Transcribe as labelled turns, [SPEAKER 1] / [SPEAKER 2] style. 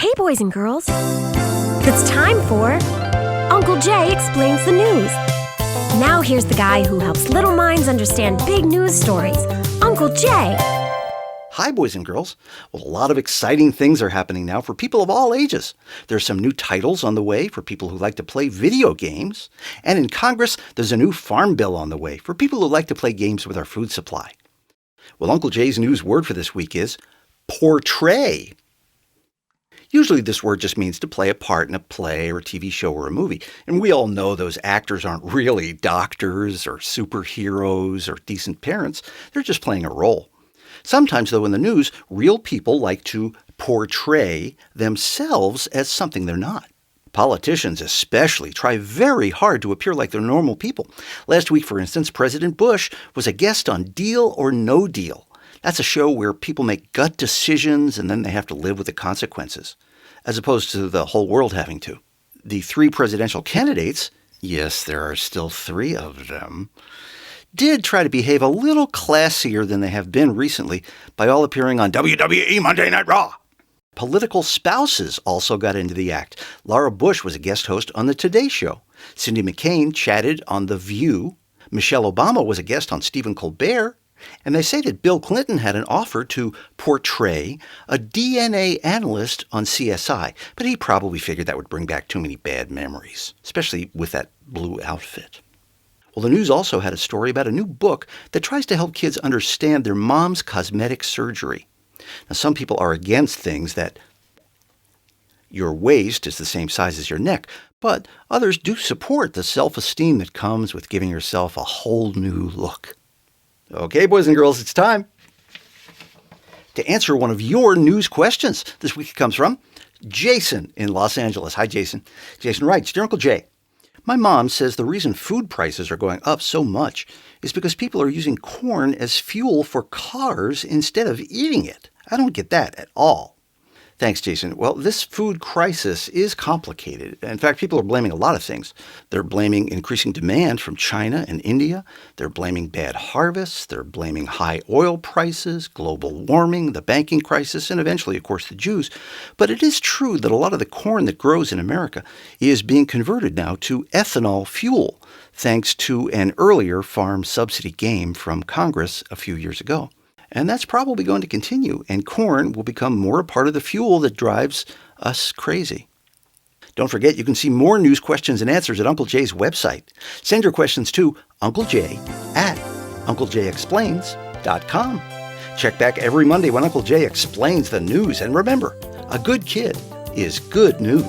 [SPEAKER 1] Hey, boys and girls. It's time for Uncle Jay Explains the News. Now here's the guy who helps little minds understand big news stories, Uncle Jay.
[SPEAKER 2] Hi, boys and girls. Well, a lot of exciting things are happening now for people of all ages. There's some new titles on the way for people who like to play video games. And in Congress, there's a new farm bill on the way for people who like to play games with our food supply. Well, Uncle Jay's news word for this week is portray. Usually this word just means to play a part in a play or a TV show or a movie. And we all know those actors aren't really doctors or superheroes or decent parents. They're just playing a role. Sometimes, though, in the news, real people like to portray themselves as something they're not. Politicians especially try very hard to appear like they're normal people. Last week, for instance, President Bush was a guest on Deal or No Deal. That's a show where people make gut decisions and then they have to live with the consequences, as opposed to the whole world having to. The three presidential candidates, yes, there are still three of them, did try to behave a little classier than they have been recently by all appearing on WWE Monday Night Raw. Political spouses also got into the act. Laura Bush was a guest host on The Today Show. Cindy McCain chatted on The View. Michelle Obama was a guest on Stephen Colbert. And they say that Bill Clinton had an offer to portray a DNA analyst on CSI, but he probably figured that would bring back too many bad memories, especially with that blue outfit. Well, the news also had a story about a new book that tries to help kids understand their mom's cosmetic surgery. Now, some people are against things that your waist is the same size as your neck, but others do support the self-esteem that comes with giving yourself a whole new look. Okay, boys and girls, it's time to answer one of your news questions. This week it comes from Jason in Los Angeles. Hi, Jason. Jason writes, Dear Uncle Jay, my mom says the reason food prices are going up so much is because people are using corn as fuel for cars instead of eating it. I don't get that at all. Thanks, Jason. Well, this food crisis is complicated. In fact, people are blaming a lot of things. They're blaming increasing demand from China and India. They're blaming bad harvests. They're blaming high oil prices, global warming, the banking crisis, and eventually, of course, the Jews. But it is true that a lot of the corn that grows in America is being converted now to ethanol fuel, thanks to an earlier farm subsidy game from Congress a few years ago. And that's probably going to continue, and corn will become more a part of the fuel that drives us crazy. Don't forget, you can see more news questions and answers at Uncle Jay's website. Send your questions to UncleJ@UncleJayExplains.com. Check back every Monday when Uncle Jay explains the news. And remember, a good kid is good news.